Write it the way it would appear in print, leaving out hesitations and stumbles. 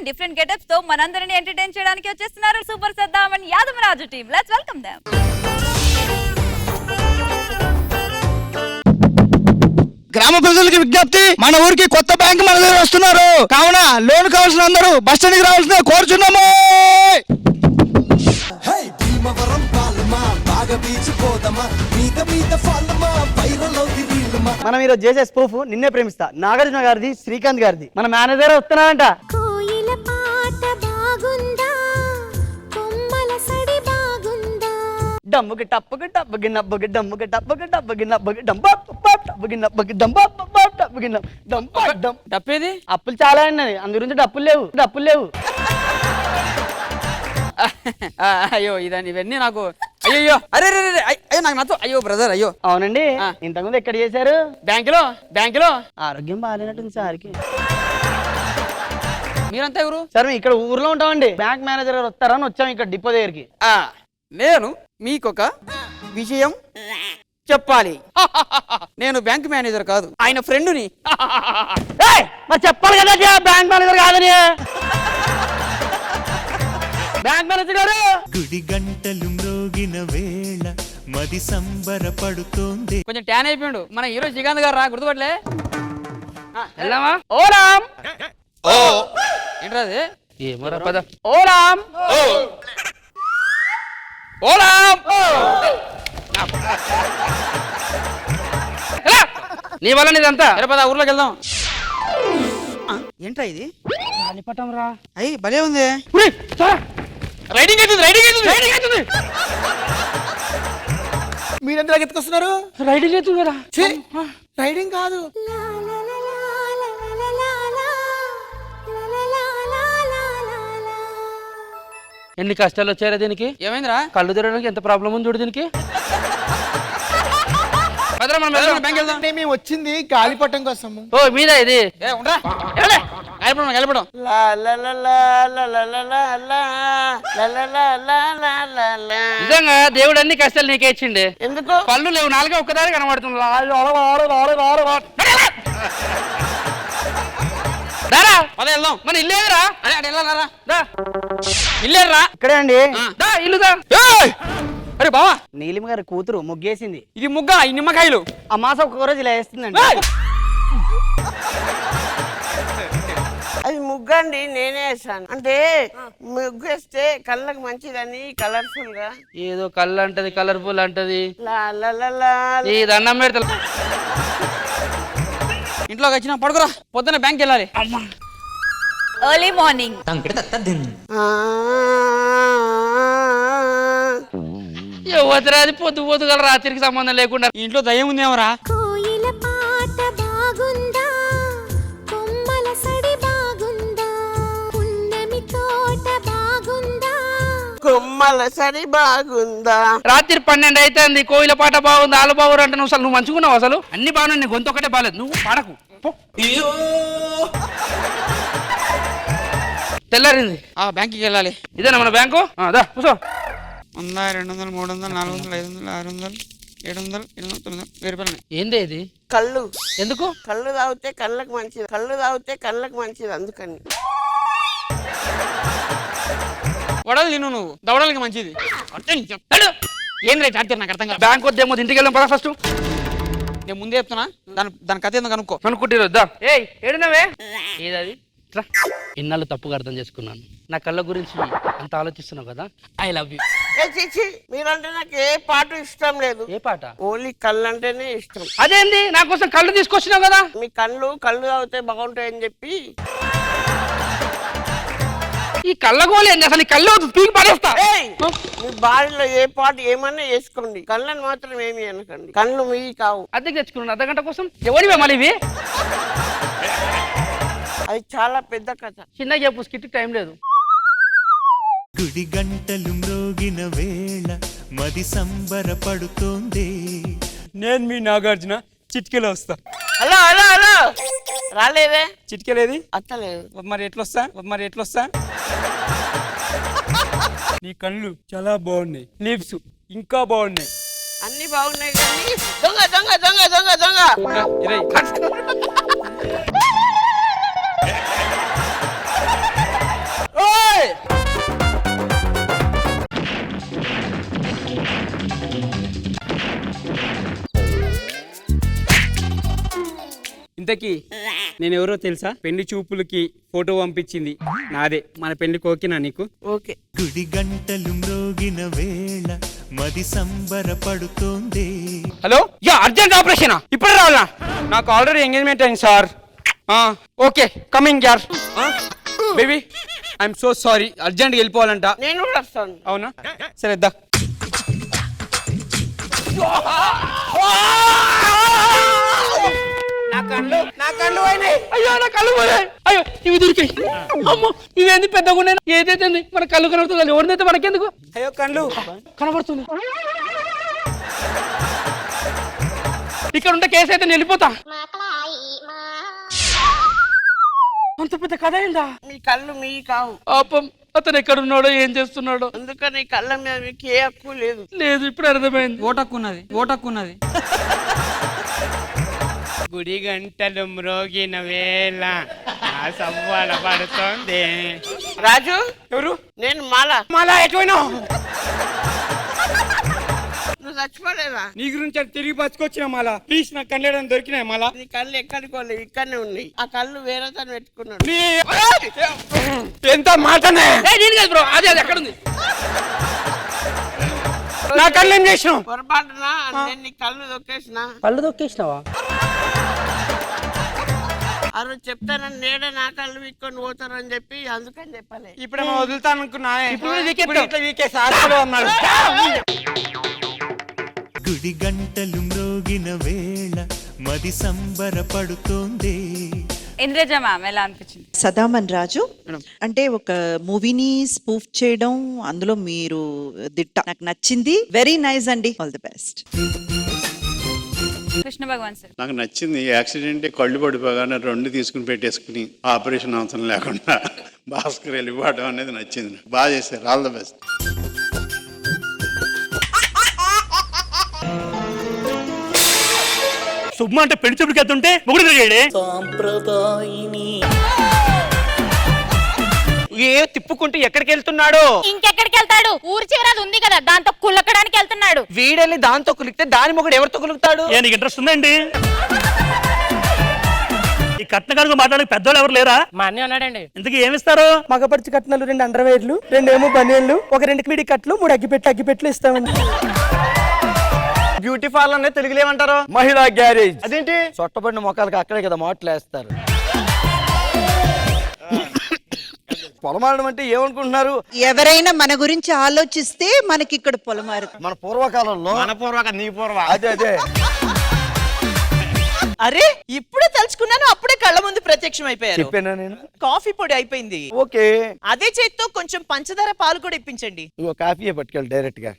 And different getups తో మనందరిని entertain చేయడానికి వచ్చేస్తున్నారు super Saddam and Yadamaraju team. Let's welcome them. గ్రామ ప్రజలకి విజ్ఞప్తి, మన ఊరికి కొత్త బ్యాంక్ మేనేజర్ వస్తున్నారు కావున లోన్ కావాల్సిన అందరూ బస్ స్టాండ్ కి రావాల్సిన కోరుచున్నాము. మనం ఈరోజు చేసే స్పూఫ్ నిన్నే ప్రేమిస్తా నాగార్జున గారిది, శ్రీకాంత్ గారిది. మన మేనేజర్ వస్తున్నారంట. డమ్ముకి టప్పుకి టప్పుకి నబ్బకి డమ్ముకి టప్పుకి టప్పుకి నబ్బకి డబ్బకి డప్పేది అప్పులు చాలా అన్నది, అందు గురించి డప్పులు లేవు. అయ్యో ఇవన్నీ నాకు అయ్యో అరే అయ్యో నాకు నచ్చ. అయ్యో బ్రదర్ అయ్యో. అవునండి, ఇంతకుముందు ఎక్కడ చేశారు? బ్యాంకులో ఆరోగ్యం బాగాలేనట్టుంది సార్కి. మీరంతా ఎవరు? సార్ మేము ఇక్కడ ఊర్లో ఉంటామండి. బ్యాంక్ మేనేజర్ గారు వస్తారని వచ్చాం ఇక్కడ డిపో దగ్గరికి. నేను మీకొక విషయం చెప్పాలి. నేను బ్యాంక్ మేనేజర్ కాదు, ఆయన ఫ్రెండ్ని. మరి చెప్పాలి కదా బ్యాంక్ మేనేజర్ కాదని. బ్యాంక్ మేనేజర్ గారు, గుడి గంటలు మ్రోగిన వేళ మది సంబరపడుతోంది. కొంచెం ట్యాన్ అయిపోయాడు మన హీరో శ్రీకాంత్ గారు. రా గుర్తుపట్లే వెళ్దామా? ఓ రామ్. ఏంట్రాది? ఏమో పద. ఓ రామ్. నీ వల్ల నీదంతా. పద ఊర్లోకి వెళ్దాం. ఏంట్రా ఇది? గాలిపటం రా. అయ్యి భలే ఉంది. రైడింగ్ అవుతుంది. మీరెందుకు ఎత్తుకొస్తున్నారు? రైడింగ్ అవుతుంది కదా. రైడింగ్ కాదు. ఎన్ని కష్టాలు వచ్చారా దీనికి? ఏమైందిరా? కళ్ళు తిరగడానికి ఎంత ప్రాబ్లం ఉంది చూడు దీనికి. మేము వచ్చింది గాలిపటం కోసము. ఓ మీదా ఇది? నిజంగా దేవుడు అన్ని కష్టాలు నీకే ఇచ్చిండే. ఎందుకు? పళ్ళు లేవు, నాలుగే ఒక్కదారి కనబడుతుంది. వెళ్దాం. మన ఇల్లేరా? ఇల్లేరా? ఇక్కడే అండి. ఇల్లుదా? అరే బావా, నీలిమ గారి కూతురు ముగ్గేసింది. ఇది ముగ్గా? ఈ నిమ్మకాయలు ఆ మాసం ఒక్క రోజు ఇలా వేస్తుందండి. అది ముగ్గండి, నేనే వేసాను. అంటే ముగ్గు వేస్తే కళ్ళకు మంచిదని కలర్ఫుల్ గా. ఏదో కళ్ళు అంటది, కలర్ఫుల్ అంటది. ఈ దండం పెడతా. ఇంట్లోకి వచ్చిన పడుకురా, పొద్దున్న బ్యాంక్ వెళ్ళాలి. Early morning. వదిరాది పొద్దు పొద్దుగల రాత్రికి సంబంధం లేకుండా. ఇంట్లో దయ్యం ఉందేమరా? కొమ్మల సరి బాగుందా? రాత్రి 12 అవుతుంది, కోయిల పాట బాగుంది, ఆలు బాగురు అంటే నువ్వు మంచుకున్నావు. అసలు అన్ని బాగున్నాయి, గొంతు ఒకటే బాగాలేదు. నువ్వు పాడకు. తెల్లారింది. బ్యాంక్కి వెళ్ళాలి. ఇదేనా మన బ్యాంకు? కూర్చో. 100, 200, 300, 400, 500, 600, 700, 800, 900, 1000 రూపాయలు. ఏంది ఇది? కళ్ళు. ఎందుకు? కళ్ళు తాగితే కళ్ళకు మంచిది అందుకని. వడలు తిను నువ్వు, దవడలకి మంచిది. ఏం రేట్ ఆడితే నాకు అర్థం కాదు. బ్యాంక్ వద్దేమో, ఇంటికి వెళ్ళాం పదా ఫస్ట్. నేను ముందే చెప్తున్నా, దాని కథ ఏందో కనుక్కో. అనుకుంటున్నా. ఏయ్ ఏడునవే? ఏదది? ఇన్నాళ్ళు తప్పుగా అర్థం చేసుకున్నాను. నా కళ్ళ గురించి అంత ఆలోచిస్తున్నావు కదా. I love you. మీరంటే నాకు ఏ పాట ఇష్టం లేదు. ఏ పాట? ఓన్లీ కళ్ళు అంటేనే ఇష్టం. అదేంది? నా కోసం కళ్ళు తీసుకొచ్చినావు కదా. మీ కళ్ళు తాగితే బాగుంటాయని చెప్పి. ఈ కళ్ళ గోళ ఏంది అసలు? కళ్ళు పీకి పడేస్తా. మీ బాడీలో ఏ పాట ఏమన్నా వేసుకోండి, కళ్ళని మాత్రం ఏమి అనకండి. కళ్ళు మీ కావు. అద్దెకి తెచ్చుకున్నాను అర్ధగంట కోసం. ఎవరివే మళ్ళీ ఇవి? అది చాలా పెద్ద కథ. చిన్న చెప్పు, స్కిట్ టైం లేదు. గుడి గంటలు మ్రోగిన వేళ మది సంబరపడుతోంది. నేను మీ నాగార్జున, చిట్కెలో వస్తా. హలో హలో హలో, రాలేదే? చిట్కెలేది? అత్తలేదు. మరి ఎట్లొస్తా? నీ కళ్ళు చాలా బాగున్నాయి, లిప్స్ ఇంకా బాగున్నాయి. అన్ని బాగున్నాయి కానీ దొంగ దొంగ దొంగ దొంగ దొంగ. ఇంతకీ నేను ఎవరో తెలుసా? పెళ్లి చూపులకి ఫోటో పంపించింది నాదే. మన పెళ్లికి ఓకేనా నీకు? ఓకే. గుడి గంటలు మ్రోగిన వేళ మది సంబరపడుతోంది. హలో, యా అర్జెంట్ ఆపరేషనా? ఇప్పుడే రావాలా? నాకు ఆల్రెడీ ఎంగేజ్మెంట్ అయింది సార్. ఓకే కమింగ్ యార్. బేబీ ఐఎమ్ సో సారీ, అర్జెంట్గా వెళ్ళిపోవాలంట. నేను కూడా వస్తాను. అవునా? సరే దా. నా కళ్ళు పోయినాయి. అయ్యో నా కళ్ళు పోయాయి. అయ్యో ఇవి దొరికాయి. అమ్మో ఇవేంది పెద్దగా ఉన్నాయి. ఏదైతే మన కళ్ళు కనబడుతుంది, ఎవరినైతే మనకెందుకు? అయ్యో కళ్ళు కనబడుతుంది. ఇక్కడ ఉంటే కేసు అయితే నేను వెళ్ళిపోతా. అంత పెద్ద కథ అయిందా? మీ కళ్ళు మీ కావు. పాపం అతను ఎక్కడున్నాడో ఏం చేస్తున్నాడో. అందుకని కళ్ళ మీద మీకు ఏ హక్కు లేదు. లేదు ఇప్పుడు అర్థమైంది. ఓటక్కున్నది. గుడి గంటలు మ్రోగిన వేళ సంబర పడుతోంది. రాజు, ఎవరు? నేను మాల ఎటువైనావు? నువ్వు చచ్చిపోలేదా? నీ గురించి అది తిరిగి బతుకొచ్చిన మాలా. ప్లీజ్ నాకు కళ్ళేయడం దొరికినాయి మాలా. నీ కళ్ళు ఎక్కడికి పోలేవు, ఇక్కడనే ఉన్నాయి. ఆ కళ్ళు వేరే తను పెట్టుకున్నాడు. ఎంత మాటనే బ్రో. అదే అది ఎక్కడుంది? నా కళ్ళు ఏం చేసినావు? పొరపాటున నేను నీ కళ్ళు దొక్కేసిన. పళ్ళు తొక్కేసినావా? ఆ రోజు చెప్తానని నేడే నా కళ్ళు వీక్కొని పోతారు అని చెప్పి అందుకని చెప్పలే. ఇప్పుడేమో వదులుతాను అనుకున్నా. గుడి గంటలు మ్రోగిన వేళ మది సంబరపడుతోంది. ఇంద్రజ మ్యామ్ ఎలా అనిపించింది? సదామన్ రాజు అంటే ఒక మూవీని స్పూఫ్ చేయడం, అందులో మీరు దిట్ట. నాకు నచ్చింది. వెరీ నైస్ అండి. All the best. Krishna Bhagavan sir నాకు నచ్చింది. యాక్సిడెంట్ కళ్ళు పడిపోగానే రెండు తీసుకుని పెట్టేసుకుని ఆపరేషన్ అవసరం లేకుండా భాస్కర్ వెళ్ళిపోవడం అనేది నచ్చింది. బాగా చేశారు. All the best. శుభ్మ అంటే పెళ్లి చూపుకి వెళ్తుంటే మొగుడు తిరిగాడే. ఏ తిప్పుకుంటూ ఎక్కడికి వెళ్తున్నాడు? ఇంకెక్కడికి వెళ్తాడు? ఊరి చివరది ఉంది కదా, దాంతో కుల్లకడానికి వెళ్తున్నాడు. వీడెళ్ళి దాంతో కులికితే దాని మొగుడు ఎవరితో కులుకుతాడు? ఏ నీకు ఇంట్రెస్ట్ ఉందండి? ఈ కట్న కనుక మాట్లాడే పెద్దోళ్ళు ఎవరు లేరా? మా అన్నయ్య ఉన్నాడండి. ఇంతకీ ఏమిస్తారు? మగపరిచి కట్నాలు 2 అండర్వేర్లు, 2 ఏమో బనియన్లు, ఒక 2 మీడి కట్లు, 3 అగ్గిపెట్లు ఇస్తామండి. బ్యూటీ పార్లర్ తెలుగులో ఏమంటారు? మహిళా గ్యారేజ్. అదేంటి? చొట్టబడిన మొక్కలకి అక్కడే కదా మాటలు వేస్తారు. పొలమారడం అంటే ఏమనుకుంటున్నారు? ఎవరైనా మన గురించి ఆలోచిస్తే మనకి ఇక్కడ పొలమారు. మన పూర్వకాలంలో నీ అదే అరే ఇప్పుడే తలుచుకున్నాను, అప్పుడే కళ్ళ ముందు ప్రత్యక్షం అయిపోయారు. చెప్పానా నేను? కాఫీ పొడి అయిపోయింది. ఓకే, అదే చేత్తో కొంచెం పంచదార పాలు కూడా ఇప్పించండి. కాఫీ పట్టుకెళ్ళి డైరెక్ట్ గా.